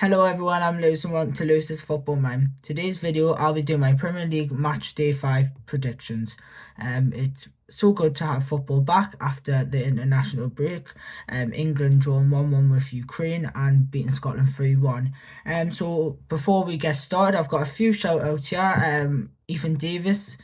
Hello everyone, I'm Lewis and welcome to Lewis's Football Man. Today's video, I'll be doing my Premier League Match Day 5 predictions. It's so good to have football back after the international break. England drawn 1-1 with Ukraine and beating Scotland 3-1. So before we get started, I've got a few shout outs here. Ethan Davis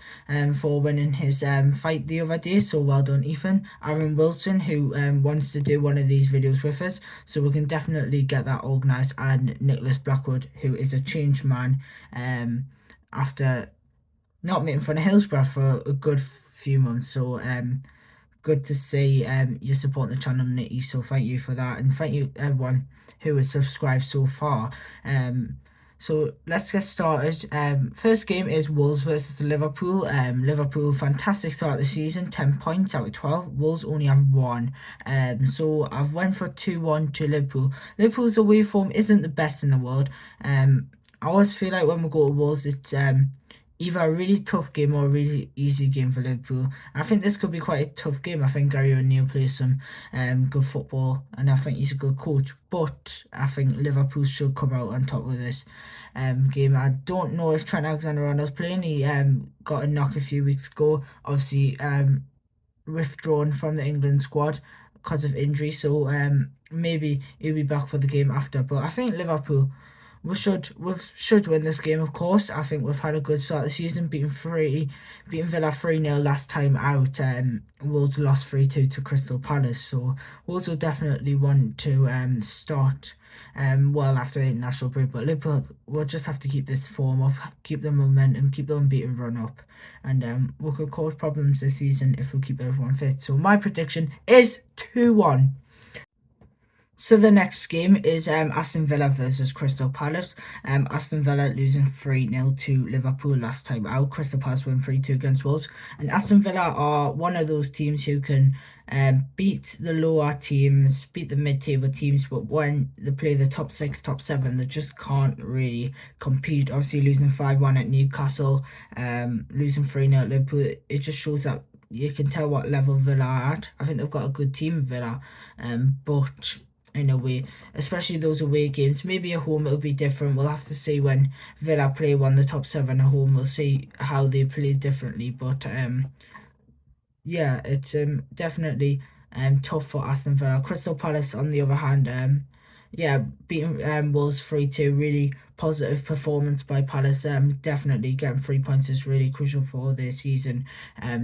for winning his fight the other day, so well done Ethan. Aaron Wilson, who wants to do one of these videos with us, so we can definitely get that organised. And Nicholas Blackwood, who is a changed man after not meeting for the Hillsborough for a good few months. So good to see you supporting the channel, Nicky. So thank you for that, and thank you everyone who has subscribed so far. So let's get started. First game is Wolves versus Liverpool. Liverpool, fantastic start of the season, 10 points out of 12. Wolves only have one. So I've went for 2-1 to Liverpool. Liverpool's away form isn't the best in the world. I always feel like when we go to Wolves, it's either a really tough game or a really easy game for Liverpool. I think this could be quite a tough game. I think Gary O'Neill plays some good football, and I think he's a good coach. But I think Liverpool should come out on top with this game. I don't know if Trent Alexander-Arnold's playing. He got a knock a few weeks ago. Obviously, withdrawn from the England squad because of injury. So maybe he'll be back for the game after. But I think Liverpool, we should win this game, of course. I think we've had a good start of the season, beating Villa 3-0 last time out. Wolves lost 3-2 to Crystal Palace, so Wolves will definitely want to start well after the international break. But Liverpool will just have to keep this form up, keep the momentum, keep the unbeaten run up, and we could cause problems this season if we keep everyone fit. So my prediction is 2-1. So the next game is Aston Villa versus Crystal Palace. Aston Villa losing 3-0 to Liverpool last time out. Crystal Palace win 3-2 against Wolves. And Aston Villa are one of those teams who can beat the lower teams, beat the mid-table teams, but when they play the top 6, top 7, they just can't really compete. Obviously losing 5-1 at Newcastle, losing 3-0 at Liverpool, it just shows that you can tell what level Villa are at. I think they've got a good team, Villa, but in a way, especially those away games. Maybe at home it'll be different. We'll have to see when Villa play one of the top 7 at home. We'll see how they play differently. But yeah, it's definitely tough for Aston Villa. Crystal Palace, on the other hand, yeah, beating Wolves 3-2, really positive performance by Palace. Definitely getting 3 points is really crucial for their season.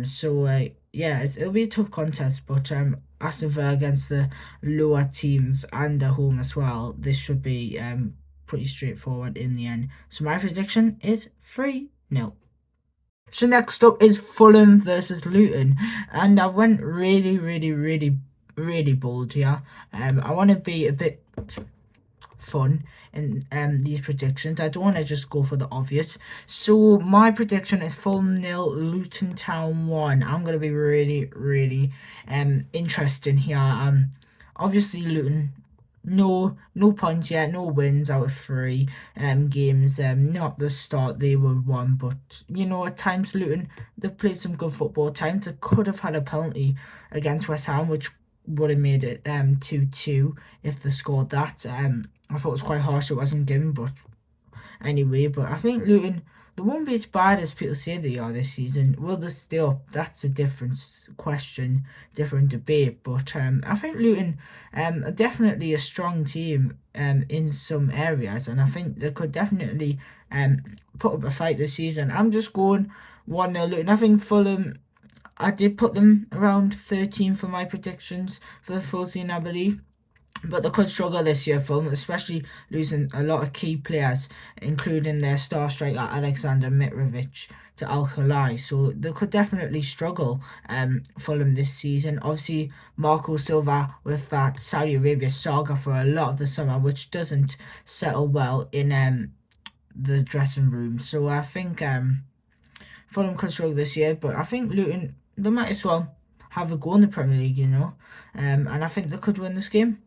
So yeah, it'll be a tough contest, but Aston Villa against the lower teams and at home as well. This should be pretty straightforward in the end. So my prediction is 3-0. So next up is Fulham versus Luton, and I went really bold here. I want to be a bit fun in these predictions. I don't want to just go for the obvious. So my prediction is Fulham 0, Luton Town 1. I'm gonna be really interesting here. Obviously Luton, no points yet, no wins out of 3 games. Not the start they were one, but you know, at times Luton, they've played some good football. At times they could have had a penalty against West Ham, which would have made it 2-2 if they scored that. I thought it was quite harsh it wasn't given, but anyway. But I think Luton, they won't be as bad as people say they are this season. Will they stay up? That's a different question, different debate. But I think Luton are definitely a strong team in some areas, and I think they could definitely put up a fight this season. I'm just going 1-0 Luton. I think Fulham, I did put them around 13 for my predictions for the full season, I believe. But they could struggle this year, Fulham, especially losing a lot of key players, including their star striker Alexander Mitrovic to Al Hilal. So they could definitely struggle, Fulham this season. Obviously, Marco Silva with that Saudi Arabia saga for a lot of the summer, which doesn't settle well in the dressing room. So I think Fulham could struggle this year, but I think Luton, they might as well have a go in the Premier League, you know. And I think they could win this game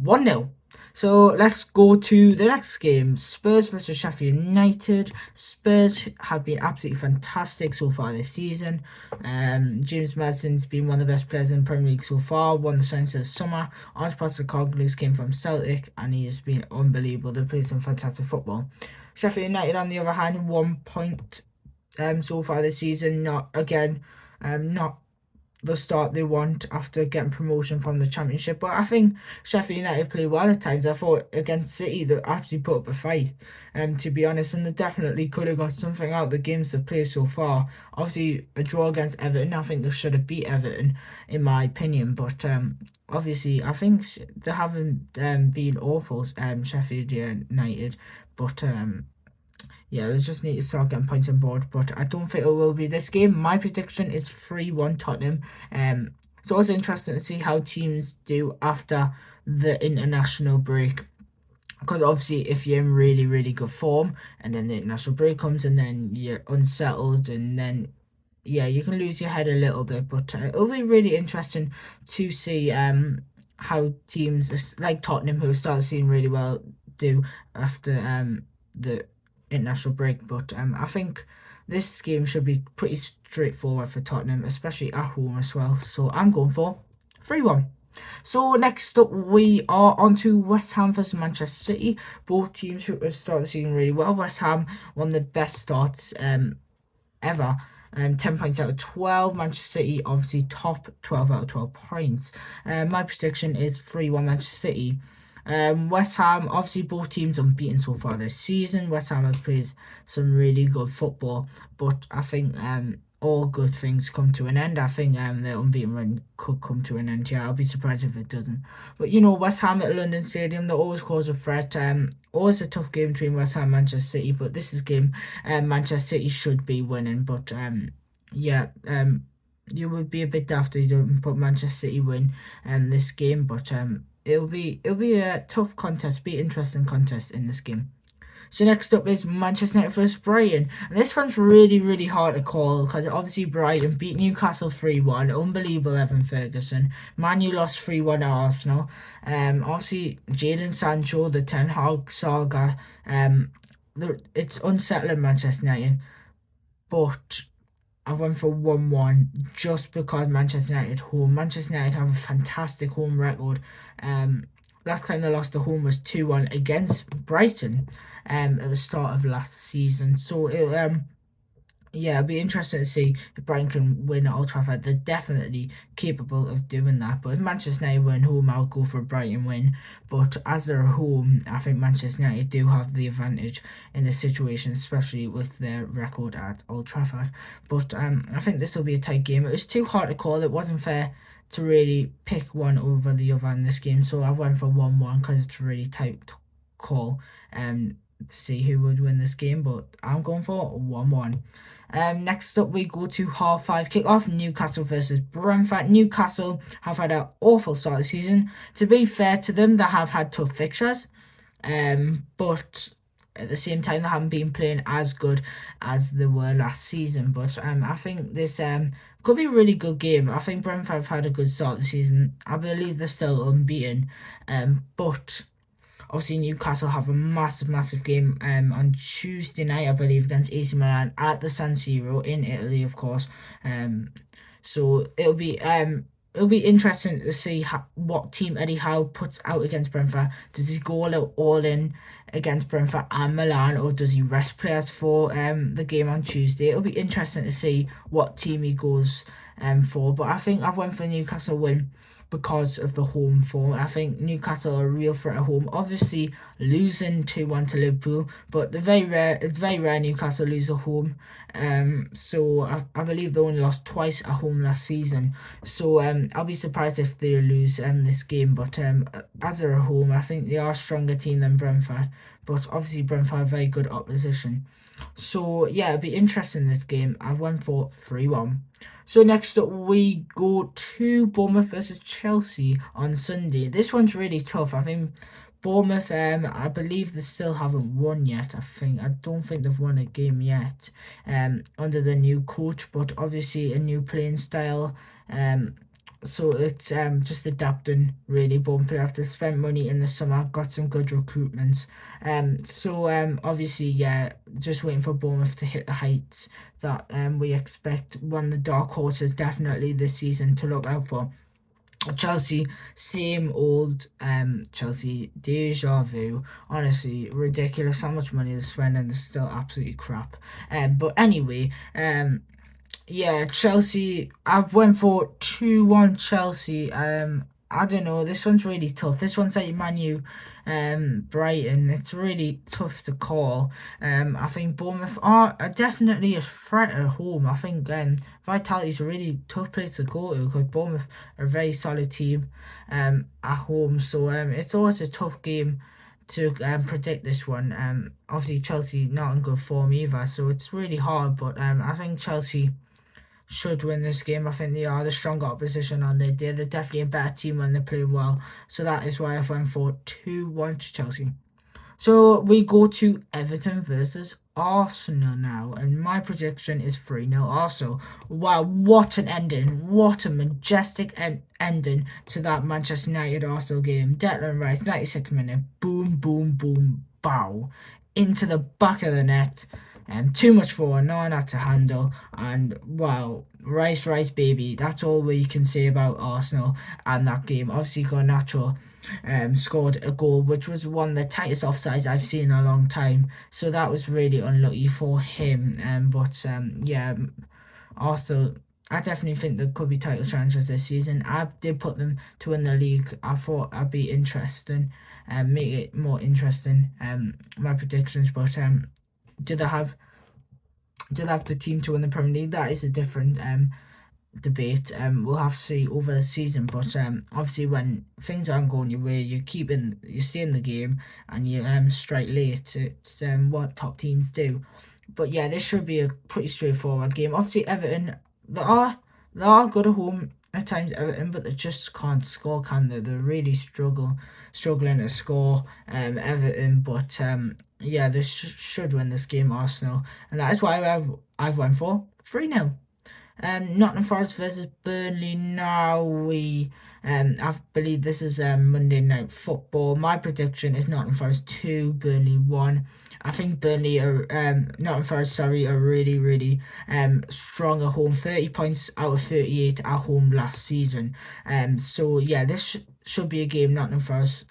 1-0. So let's go to the next game. Spurs versus Sheffield United. Spurs have been absolutely fantastic so far this season. James Maddison's been one of the best players in the Premier League so far. Won the Strengths of the summer. Ange Postecoglou came from Celtic and he has been unbelievable. They played some fantastic football. Sheffield United, on the other hand, 1 point so far this season. Not the start they want after getting promotion from the Championship. But I think Sheffield United play well at times. I thought against City they actually put up a fight, to be honest, and they definitely could have got something out of the games they've played so far. Obviously, a draw against Everton, I think they should have beat Everton, in my opinion. But obviously, I think they haven't been awful, Sheffield United. But yeah, they just need to start getting points on board, but I don't think it will be this game. My prediction is 3-1 Tottenham. It's always interesting to see how teams do after the international break. Because obviously, if you're in really, really good form, and then the international break comes, and then you're unsettled, and then yeah, you can lose your head a little bit. But it'll be really interesting to see how teams like Tottenham, who started seeing really well, do after the international break. But I think this game should be pretty straightforward for Tottenham, especially at home as well. So I'm going for 3-1. So next up, we are on to West Ham versus Manchester City. Both teams who have started the season really well. West Ham, one of the best starts ever. 10 points out of 12. Manchester City, obviously top 12 out of 12 points. My prediction is 3-1 Manchester City. West Ham, obviously both teams unbeaten so far this season. West Ham has played some really good football, but I think all good things come to an end. I think the unbeaten run could come to an end. Yeah, I'll be surprised if it doesn't. But you know, West Ham at London Stadium, they always cause a threat. Always a tough game between West Ham and Manchester City, but this is game Manchester City should be winning. But yeah, you would be a bit daft if you don't put Manchester City win this game. But it'll be a tough contest, be an interesting contest in this game. So next up is Manchester United versus Brighton. And this one's really, really hard to call because obviously Brighton beat Newcastle 3-1. Unbelievable Evan Ferguson. Man U lost 3-1 at Arsenal. Obviously Jadon Sancho, the Ten Hag saga. It's unsettling Manchester United. But I went for 1-1 just because Manchester United home. Manchester United have a fantastic home record. Last time they lost at home was 2-1 against Brighton at the start of last season. So yeah, it'll be interesting to see if Brighton can win at Old Trafford. They're definitely capable of doing that. But if Manchester United win home, I'll go for a Brighton win. But as they're home, I think Manchester United do have the advantage in this situation, especially with their record at Old Trafford. But I think this will be a tight game. It was too hard to call. It wasn't fair to really pick one over the other in this game. So I went for 1-1 because it's a really tight call to see who would win this game. But I'm going for 1-1. Next up, we go to half-5 kickoff. Newcastle versus Brentford. Newcastle have had an awful start of the season. To be fair to them, they have had tough fixtures. But at the same time, they haven't been playing as good as they were last season. But I think this could be a really good game. I think Brentford have had a good start of the season. I believe they're still unbeaten. But obviously, Newcastle have a massive, massive game on Tuesday night, I believe, against AC Milan at the San Siro in Italy, of course. So it'll be interesting to see what team Eddie Howe puts out against Brentford. Does he go all in against Brentford and Milan, or does he rest players for the game on Tuesday? It'll be interesting to see what team he goes for. But I think I've went for Newcastle win because of the home form. I think Newcastle are a real threat at home. Obviously, losing 2-1 to Liverpool, but it's very rare Newcastle lose at home. So I believe they only lost twice at home last season. So I'll be surprised if they lose this game. But as they're at home, I think they are a stronger team than Brentford. But obviously, Brentford are very good opposition. So yeah, it'll be interesting this game. I went for 3-1. So next up we go to Bournemouth versus Chelsea on Sunday. This one's really tough. I think Bournemouth, I believe they still haven't won yet. I don't think they've won a game yet under the new coach, but obviously a new playing style. so it's just adapting really. But we have to spend money in the summer, got some good recruitments. Obviously, yeah, just waiting for Bournemouth to hit the heights that we expect. One of the dark horses definitely this season to look out for. Chelsea, same old Chelsea, deja vu. Honestly, ridiculous how much money they spend and they're still absolutely crap. But anyway, yeah, Chelsea. I went for 2-1 Chelsea. I don't know. This one's really tough. This one's like Man U, Brighton. It's really tough to call. I think Bournemouth are definitely a threat at home. I think Vitality is a really tough place to go to because Bournemouth are a very solid team, at home. So it's always a tough game to predict this one. Obviously Chelsea not in good form either, so it's really hard. But I think Chelsea should win this game. I think they are the stronger opposition on their day. They're definitely a better team when they're playing well. So that is why I went for 2-1 to Chelsea. So we go to Everton versus Arsenal now, and my prediction is 3-0 Arsenal. Wow, what an ending! What a majestic ending to that Manchester United Arsenal game. Declan Rice, 96th minute, boom, boom, boom, bow, into the back of the net. And too much for no one had to handle. And wow, Rice, Rice, baby. That's all we can say about Arsenal and that game. Obviously, Garnacho scored a goal, which was one of the tightest offsides I've seen in a long time. So that was really unlucky for him. Yeah, Arsenal. I definitely think there could be title chances this season. I did put them to win the league. I thought I'd be interesting and make it more interesting. My predictions, but do they have do they have the team to win the Premier League? That is a different debate. We'll have to see over the season. But obviously, when things aren't going your way, you stay in the game, and you strike late. It's what top teams do. But yeah, this should be a pretty straightforward game. Obviously, Everton they are they are good at home at times, Everton, but they just can't score, can they? They really struggling to score. Everton, but yeah, they should win this game, Arsenal, and that is why I've went for 3-0. Nottingham Forest versus Burnley now. I believe this is Monday Night Football. My prediction is Nottingham Forest 2, Burnley 1. I think Nottingham Forest, sorry, are really, really strong at home. 30 points out of 38 at home last season. So yeah, this should be a game Nottingham Forest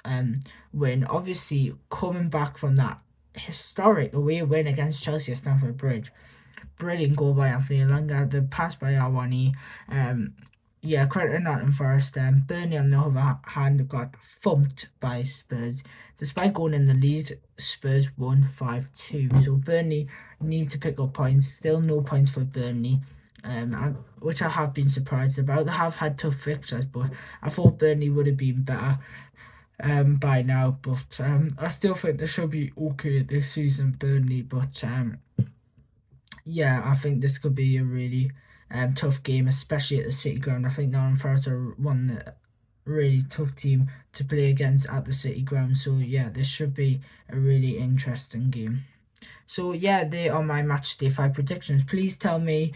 win. Obviously, coming back from that historic away win against Chelsea at Stamford Bridge. Brilliant goal by Anthony Elanga. The pass by Awani. Yeah, credit to Nottingham Forest. Burnley, on the other hand, got thumped by Spurs. Despite going in the lead, Spurs won 5-2. So Burnley need to pick up points. Still no points for Burnley. Which I have been surprised about. They have had tough fixtures, but I thought Burnley would have been better by now. But I still think they should be okay this season, Burnley. But yeah, I think this could be a really tough game, especially at the City Ground. I think Nottingham Forest are one really tough team to play against at the City Ground. So yeah, this should be a really interesting game. So yeah, they are my match day 5 predictions. Please tell me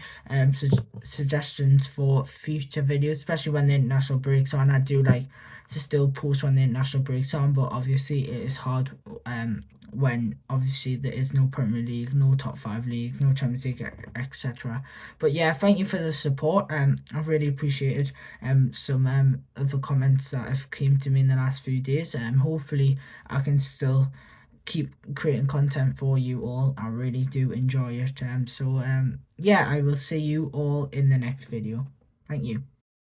suggestions for future videos, especially when the international breaks on. I do like to still post when the international breaks on, but obviously it is hard when obviously there is no Premier League, no top 5 leagues, no Champions League, etc. But yeah, thank you for the support. I've really appreciated some of the comments that have came to me in the last few days. Hopefully I can still keep creating content for you all. I really do enjoy it. Yeah, I will see you all in the next video. Thank you.